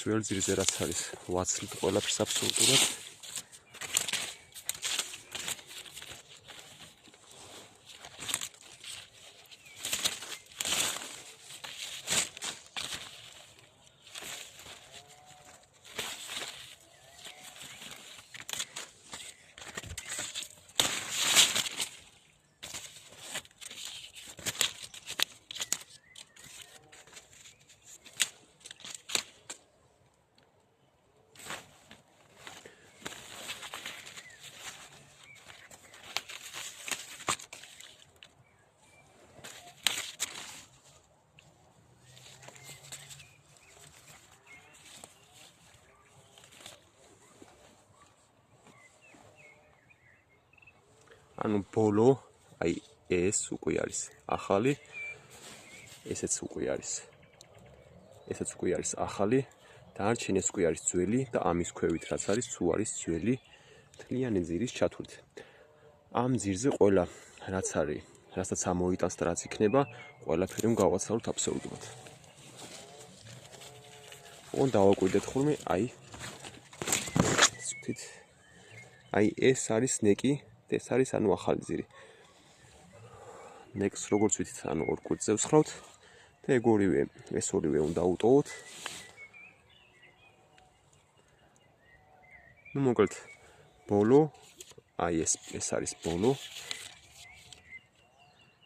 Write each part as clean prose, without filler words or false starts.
ძველ ძირზე რაც არის ვაცლით ყველაფერს აბსოლუტურად. ანუ ბოლო, აი ეს უკვე არის ახალი, ესეც უკვე არის. ესეც უკვე არის ახალი, დანარჩენი ეს უკვე არის ძველი და ამის ქვევით რაც არის, თუ არის ძველი მთლიანი ძირის ჩათვლით. ამ ძირზე ყველა რაც არის, რასაც ამოიტანს და რაც იქნება, ყველაფერი გავაცალოთ აბსოლუტურად. ოღონდ დავაკვირდეთ ხოლმე, აი ეს არის ნეკი, ეს არის ანუ ახალი ძირი. ნეკს როგორც ვიცით, ანუ ორ კვირტზე ვსხრავთ და ეს ორივე უნდა უტოვოთ. ნუ მოკლედ ბოლო, აი ეს არის ბოლო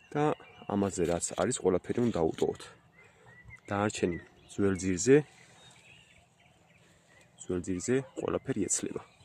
და ამაზე რაც არის, ყველაფერი უნდა უტოვოთ. დანარჩენი ძველ ძირზე ყველაფერი ეცლება.